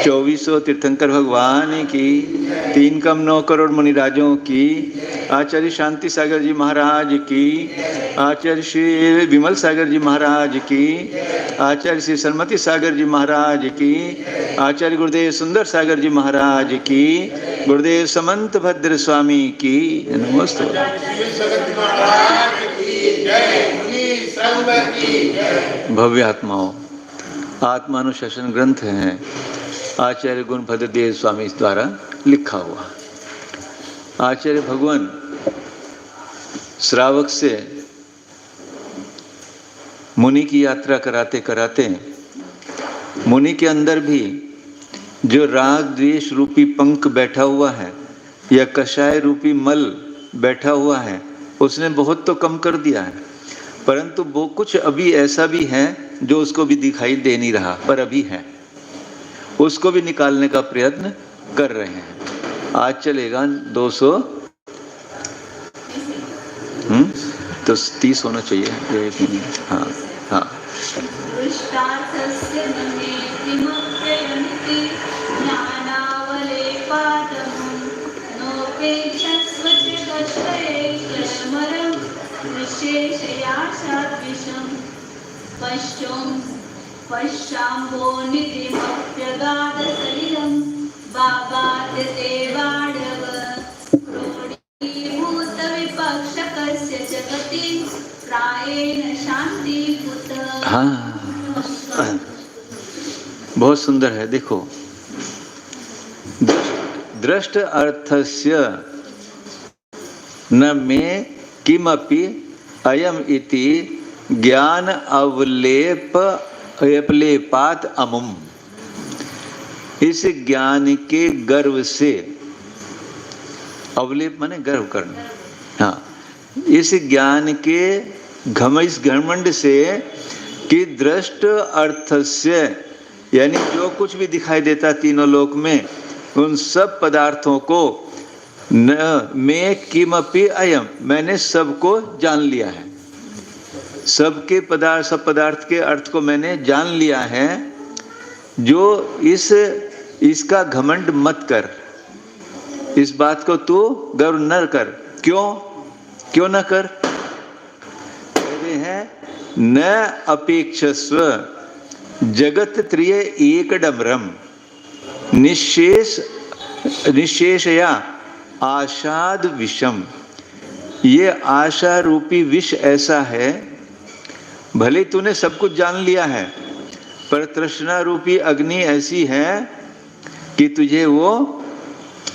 2400 तीर्थंकर भगवान की, 3 कम 9 करोड़ मुनिराजों की, आचार्य शांति सागर जी महाराज की, आचार्य श्री विमल सागर जी महाराज की, आचार्य श्री सरमती सागर जी महाराज की, आचार्य गुरुदेव सुंदर सागर जी महाराज की, गुरुदेव समंत भद्र स्वामी की। नमस्ते। भव्य आत्माओं, आत्मानुशासन ग्रंथ है आचार्य गुण भद्रदेव स्वामी द्वारा लिखा हुआ। आचार्य भगवान श्रावक से मुनि की यात्रा कराते कराते मुनि के अंदर भी जो राग द्वेष रूपी पंख बैठा हुआ है या कषाय रूपी मल बैठा हुआ है, उसने बहुत तो कम कर दिया है, परंतु वो कुछ अभी ऐसा भी है जो उसको भी दिखाई दे नहीं रहा, पर अभी है, उसको भी निकालने का प्रयत्न कर रहे हैं। आज चलेगा 200 तो 30 होना चाहिए। हाँ हाँ। पश्चाम्बो निधिमप्यगाध सलिलं बाबाद्यते वाडव क्रोडीभूत विपक्षकस्य जगति प्रायेण शान्तिभूत। हाँ, बहुत सुंदर है। देखो, दृष्ट अर्थस्य न मे किमपि अयम इति ज्ञान अवलेपात अमुम। इस ज्ञान के गर्व से, अवलेप माने गर्व करना, हाँ, इस ज्ञान के इस घमंड से कि दृष्ट अर्थस्य, यानी जो कुछ भी दिखाई देता तीनों लोक में, उन सब पदार्थों को न मैं किमपि अयम, मैंने सबको जान लिया है, सब पदार्थ के अर्थ को मैंने जान लिया है। जो इसका घमंड मत कर, इस बात को तू गर्व न कर। क्यों न कर? कहते हैं न अपेक्षस्व जगत त्रय एकदम्रम निशेषया आशाद विषम। ये आशा रूपी विष ऐसा है, भले तूने सब कुछ जान लिया है, पर तृष्णा रूपी अग्नि ऐसी है कि तुझे वो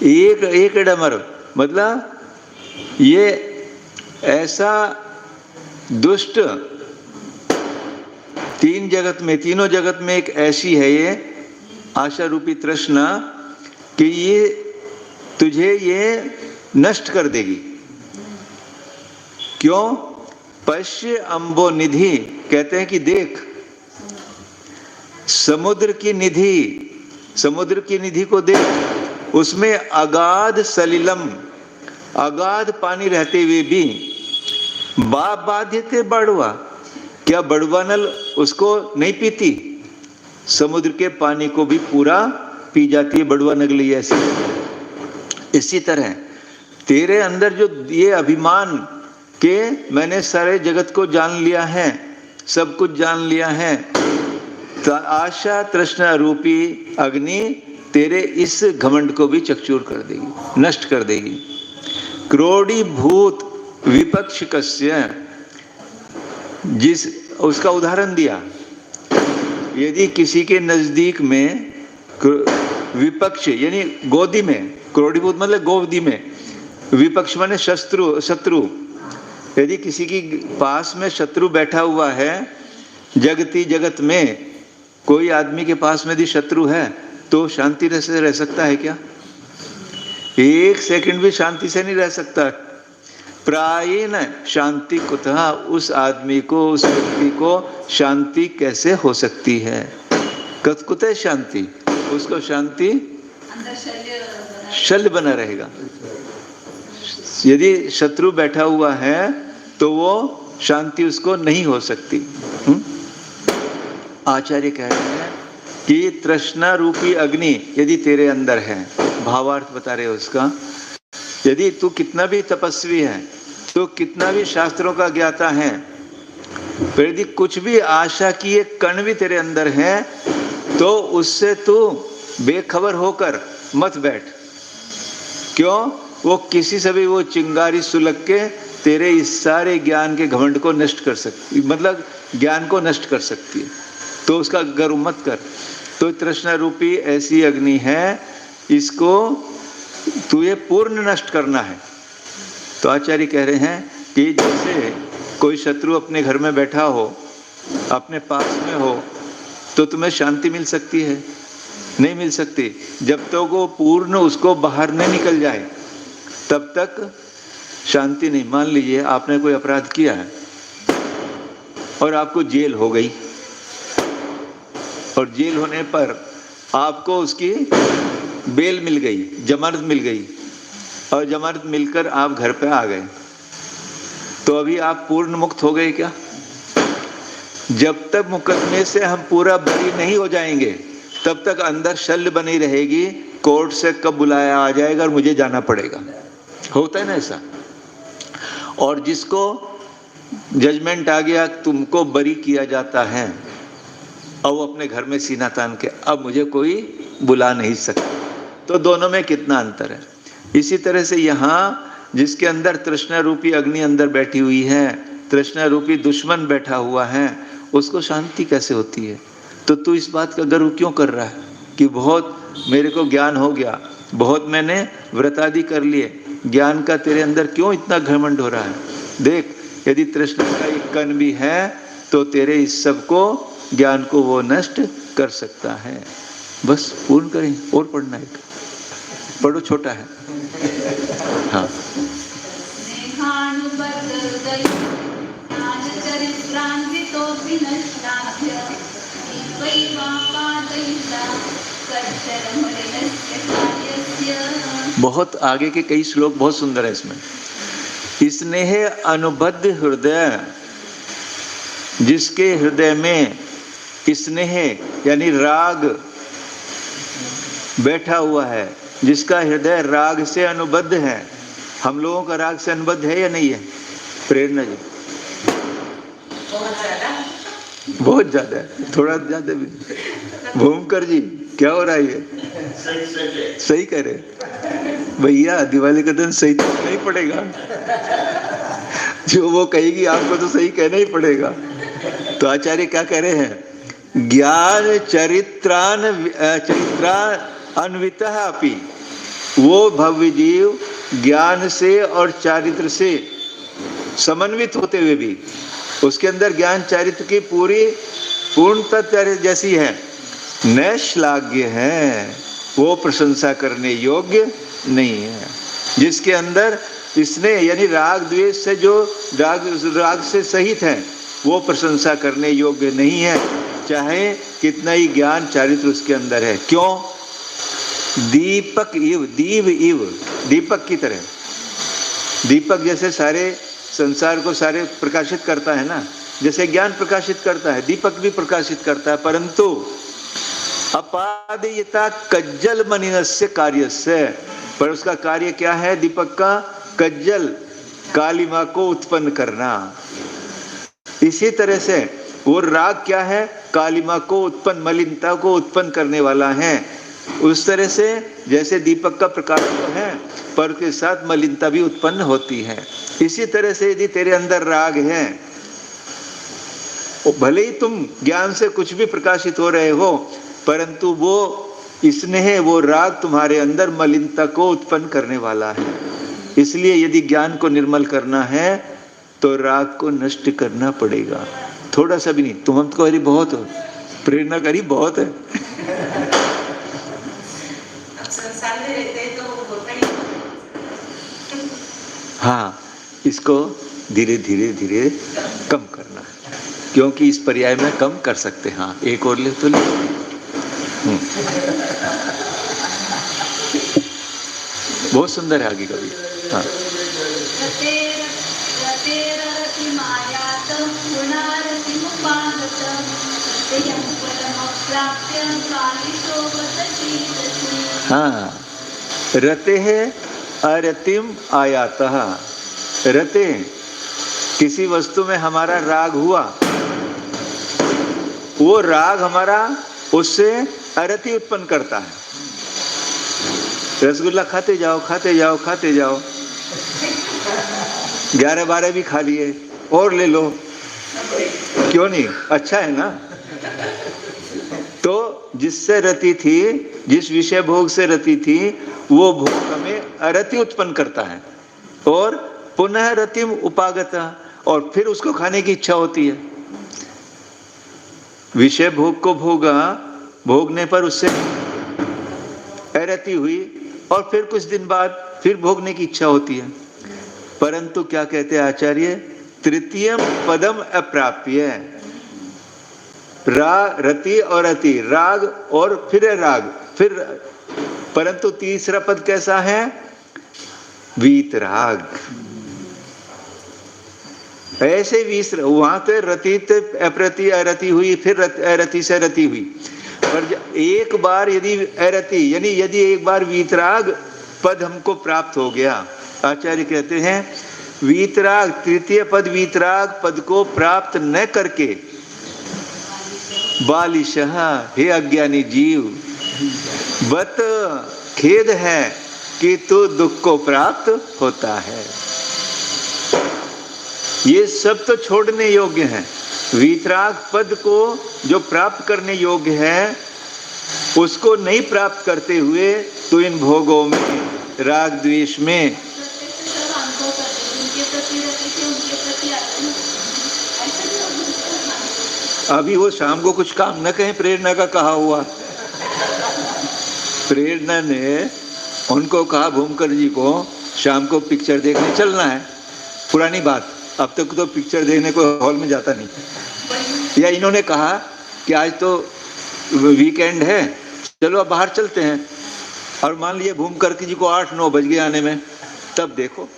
एक डमर, मतलब ये ऐसा दुष्ट तीनों जगत में एक ऐसी है ये आशा रूपी तृष्णा कि ये तुझे ये नष्ट कर देगी। क्यों? पश्य अम्बो निधि, कहते हैं कि देख समुद्र की निधि को देख, उसमें अगाध सलिलम, अगाध पानी रहते हुए भी बाध्यते बड़वा, क्या बड़वा नल उसको नहीं पीती? समुद्र के पानी को भी पूरा पी जाती है बड़वा नगली ऐसी। इसी तरह तेरे अंदर जो ये अभिमान के मैंने सारे जगत को जान लिया है, सब कुछ जान लिया है, तो आशा तृष्णा रूपी अग्नि तेरे इस घमंड को भी चकचूर कर देगी, नष्ट कर देगी। क्रोडीभूत विपक्षकस्य, जिस उसका उदाहरण दिया, यदि किसी के नजदीक में विपक्ष यानी गोदी में, क्रोडीभूत मतलब गोदी में, विपक्ष माने शत्रु, यदि किसी की पास में शत्रु बैठा हुआ है, जगत में कोई आदमी के पास में यदि शत्रु है तो शांति से रह सकता है क्या? एक सेकंड भी शांति से नहीं रह सकता। प्रायेण शांति कुतः, उस आदमी को, उस व्यक्ति को शांति कैसे हो सकती है? कुतः शांति, उसको शांति शल्य बना रहेगा। यदि शत्रु बैठा हुआ है तो वो शांति उसको नहीं हो सकती। आचार्य कह रहे हैं कि तृष्णा रूपी अग्नि यदि तेरे अंदर है, भावार्थ बता रहे हो उसका, यदि तू कितना भी तपस्वी है, तो कितना भी शास्त्रों का ज्ञाता है, पर यदि कुछ भी आशा की एक कण भी तेरे अंदर है, तो उससे तू बेखबर होकर मत बैठ। क्यों? वो किसी से भी वो चिंगारी सुलग के तेरे इस सारे ज्ञान के घमंड को नष्ट कर सकती, मतलब ज्ञान को नष्ट कर सकती है, तो उसका गर्व मत कर। तो तृष्णा रूपी ऐसी अग्नि है, इसको तुझे पूर्ण नष्ट करना है। तो आचार्य कह रहे हैं कि जैसे कोई शत्रु अपने घर में बैठा हो, अपने पास में हो, तो तुम्हें शांति मिल सकती है? नहीं मिल सकती। जब तक तो वो पूर्ण उसको बाहर नहीं निकल जाए, तब तक शांति नहीं। मान लीजिए आपने कोई अपराध किया है और आपको जेल हो गई, और जेल होने पर आपको उसकी बेल मिल गई, जमानत मिल गई, और जमानत मिलकर आप घर पे आ गए, तो अभी आप पूर्ण मुक्त हो गए क्या? जब तक मुकदमे से हम पूरा बरी नहीं हो जाएंगे, तब तक अंदर शल्य बनी रहेगी, कोर्ट से कब बुलाया आ जाएगा और मुझे जाना पड़ेगा। होता है ना ऐसा। और जिसको जजमेंट आ गया, तुमको बरी किया जाता है, और वो अपने घर में सीना तान के अब मुझे कोई बुला नहीं सकता, तो दोनों में कितना अंतर है। इसी तरह से यहाँ जिसके अंदर तृष्णा रूपी अग्नि अंदर बैठी हुई है, तृष्णा रूपी दुश्मन बैठा हुआ है, उसको शांति कैसे होती है? तो तू इस बात का गर्व क्यों कर रहा है कि बहुत मेरे को ज्ञान हो गया, बहुत मैंने व्रत आदि कर लिए, ज्ञान का तेरे अंदर क्यों इतना घमंड हो रहा है? देख, यदि तृष्णा का एक कण भी है, तो तेरे इस सब को, ज्ञान को वो नष्ट कर सकता है। बस पूर्ण करें। और पढ़ना है, पढ़ो, छोटा है। हाँ, बहुत आगे के कई श्लोक बहुत सुंदर है इसमें। स्नेह अनुबद्ध हृदय, जिसके हृदय में स्नेह यानी राग बैठा हुआ है, जिसका हृदय राग से अनुबद्ध है। हम लोगों का राग से अनुबद्ध है या नहीं है? प्रेरणा जी, बहुत ज्यादा है, थोड़ा ज्यादा भी। भूमकर जी, क्या हो रहा है? ये सही कह रहे भैया, दिवाली का दिन सही तो नहीं पड़ेगा, जो वो कहेगी आपको तो सही कहना ही पड़ेगा। तो आचार्य क्या कह रहे हैं? ज्ञान चरित्रान अन्वितः अपि, वो भव्य जीव ज्ञान से और चारित्र से समन्वित होते हुए भी, उसके अंदर ज्ञान चारित्र की पूर्णता जैसी है, न श्लाघ्य है, वो प्रशंसा करने योग्य नहीं है। जिसके अंदर स्नेह यानी राग द्वेष से, जो राग से सहित है, वो प्रशंसा करने योग्य नहीं है, चाहे कितना ही ज्ञान चारित्र उसके अंदर है। क्यों? दीपक इव, दीव इव, दीपक की तरह। दीपक जैसे सारे संसार को सारे प्रकाशित करता है ना, जैसे ज्ञान प्रकाशित करता है, दीपक भी प्रकाशित करता है, परंतु अपादेयता कज्जल मनिनस्य कार्यस्य, पर उसका कार्य क्या है? दीपक का कज्जल, कालिमा को उत्पन्न करना। इसी तरह से वो राग क्या है? कालिमा को उत्पन्न, मलिनता को उत्पन्न करने वाला है। उस तरह से जैसे दीपक का प्रकाश है, पर के साथ मलिनता भी उत्पन्न होती है। इसी तरह से यदि तेरे अंदर राग है, भले ही तुम ज्ञान से कुछ भी प्रकाशित हो रहे हो, परंतु वो स्नेह, वो राग तुम्हारे अंदर मलिनता को उत्पन्न करने वाला है। इसलिए यदि ज्ञान को निर्मल करना है, तो राग को नष्ट करना पड़ेगा। थोड़ा सा भी नहीं। तुम हमको हरी बहुत हो, प्रेरणा करी बहुत है। हाँ, इसको धीरे धीरे धीरे कम करना है, क्योंकि इस पर्याय में कम कर सकते हैं। हाँ, एक और ले तो ले। बहुत सुंदर है आगे का भी। हाँ, प्राप्य कालिशो वदति तस्मै। हाँ, रते है अरतिम आयातः। रते किसी वस्तु में हमारा राग हुआ, वो राग हमारा उससे अरति उत्पन्न करता है। रसगुल्ला खाते जाओ खाते जाओ खाते जाओ, 11-12 भी खा लिए, और ले लो, क्यों नहीं, अच्छा है ना। तो जिससे रति थी, जिस विषय भोग से रति थी, वो भोग हमें अरति उत्पन्न करता है और पुनः रतिम उपागता, और फिर उसको खाने की इच्छा होती है। विषय भोग को भोगा, भोगने पर उससे अरति हुई और फिर कुछ दिन बाद फिर भोगने की इच्छा होती है। परंतु क्या कहते हैं आचार्य, तृतीयम पदम अप्राप्य। रति और अति, राग और फिर राग, फिर, परंतु तीसरा पद कैसा है, वीतराग। ऐसे वहां तो रति अप्रति अरति हुई, फिर अरति से रति हुई, पर एक बार यदि अरति यानी यदि एक बार वीतराग पद हमको प्राप्त हो गया, आचार्य कहते हैं वीतराग, तृतीय पद वीतराग पद को प्राप्त न करके बालिशः, हे अज्ञानी जीव, बत खेद है कि तू दुख को प्राप्त होता है। ये सब तो छोड़ने योग्य है। वीतराग पद को जो प्राप्त करने योग्य है, उसको नहीं प्राप्त करते हुए तो इन भोगों में, राग द्वेष में, अभी वो शाम को कुछ काम न कहें, प्रेरणा का कहा हुआ। प्रेरणा ने उनको कहा भूमकर जी को शाम को पिक्चर देखने चलना है। पुरानी बात, अब तक तो पिक्चर देखने को हॉल में जाता नहीं। या इन्होंने कहा कि आज तो वीकेंड है, चलो अब बाहर चलते हैं, और मान लीजिए भूमकर जी को 8-9 बज गए आने में, तब देखो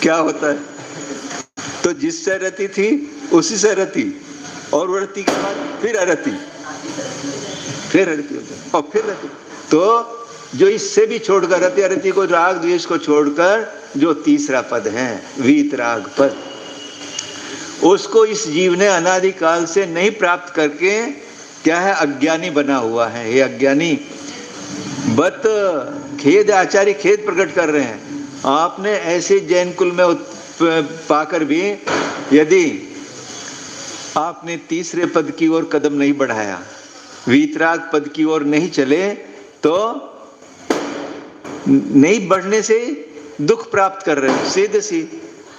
क्या होता है। तो जिससे रति थी उसी से रति, और वो रति के बाद फिर अरति, फिर अरति होता, और फिर रति। तो जो इससे भी छोड़कर, रति अरति को, राग द्वेष को छोड़कर जो तीसरा पद है वीतराग पद, उसको इस जीव ने अनादिकाल से नहीं प्राप्त करके क्या है, अज्ञानी बना हुआ है। हे अज्ञानी, बत खेद, आचार्य खेद प्रकट कर रहे हैं, आपने ऐसे जैन कुल में पाकर भी यदि आपने तीसरे पद की ओर कदम नहीं बढ़ाया, वीतराग पद की ओर नहीं चले, तो नहीं बढ़ने से दुख प्राप्त कर रहे हैं, सीधे सी,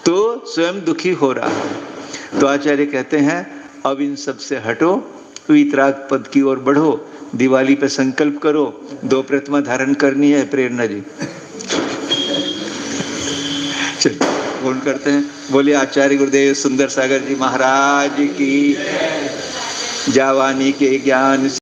तो स्वयं दुखी हो रहा है। तो आचार्य कहते हैं अब इन सब से हटो, वीतराग पद की ओर बढ़ो, दिवाली पे संकल्प करो, 2 प्रतिमा धारण करनी है। प्रेरणा जी चलिए फोन करते हैं। बोलिए आचार्य गुरुदेव सुंदर सागर जी महाराज की, जावानी के ज्ञान